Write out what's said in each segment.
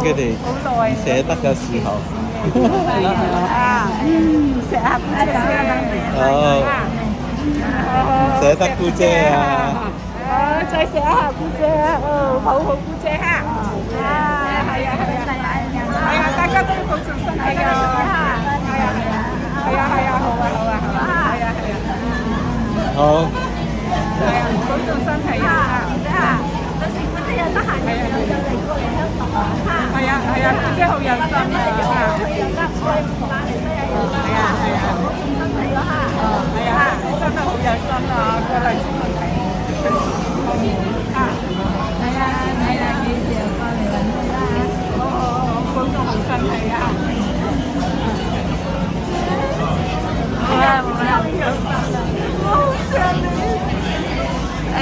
佢哋捨得嘅時候。食下姑姐哦，捨得姑姐啊！再食一下姑姐啊！好好姑姐啊！係啊，大家都要保重身體㗎。係啊，好啊，好。保重身體啊！到時姑姐有得閒又嚟過嚟香港啊！係啊，姑姐好有心啊！佢又得，我唔話你都有得。好認真嚟咯嚇！真係好有心啊！過嚟支持你。幾時又過嚟揾你啦？好，保重好身體啊！冇啦，我好想你。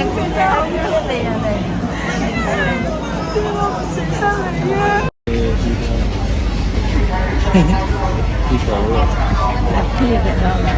姑姐好支持人哋。我唔捨得你啊！跌倒啦！呢個就唔該。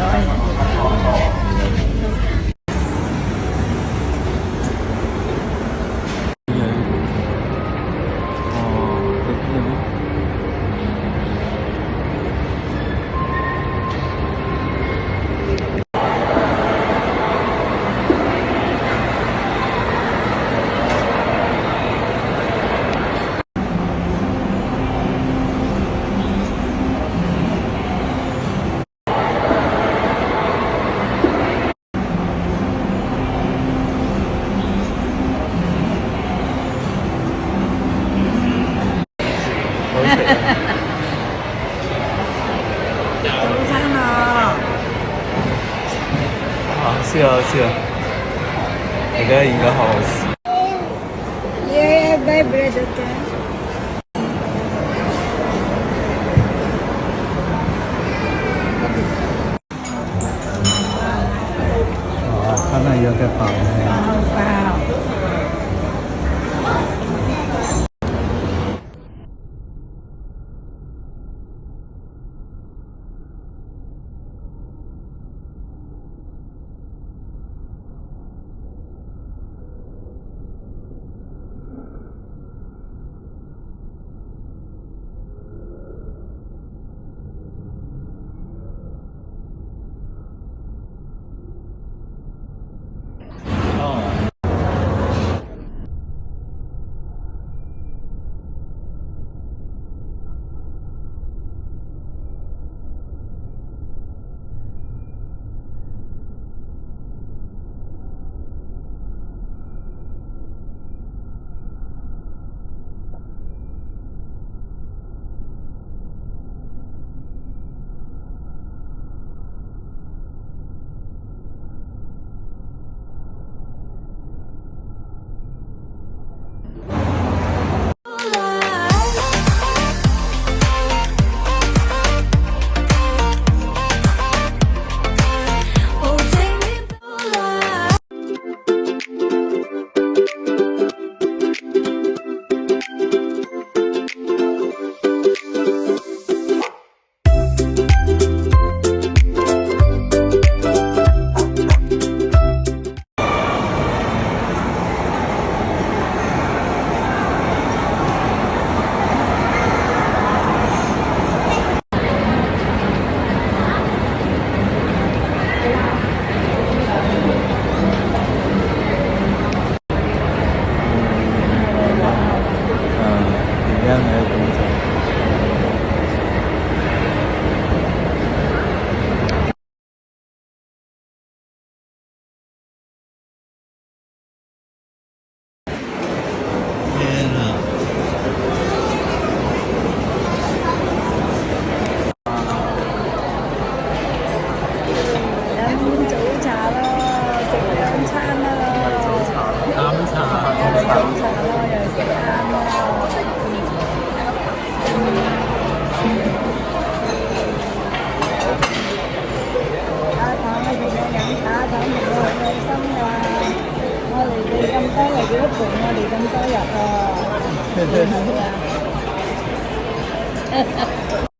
是啊，應該好好吃。Yeah, baby, okay. 看到有個包呢。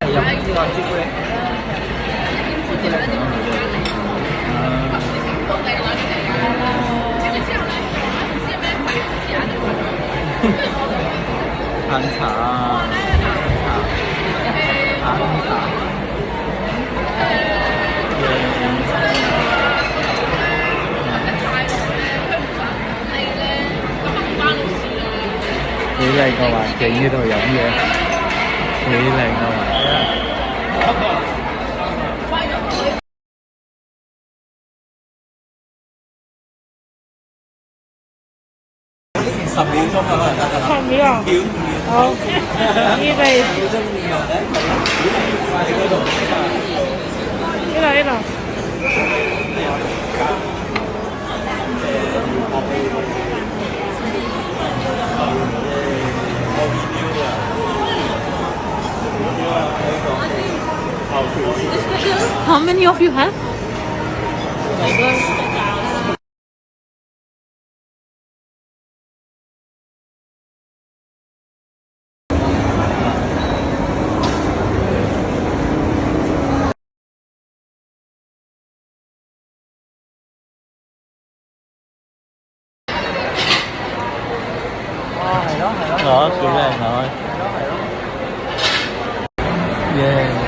有呢個朱古力，烹茶啊，烹茶，幾靚個環境呢度飲嘢，幾靚個環境。10秒鐘咁啊得㗎啦。10秒。好，預備。呢度。How many of you have? Đó, kiểu này thôi. Yeah.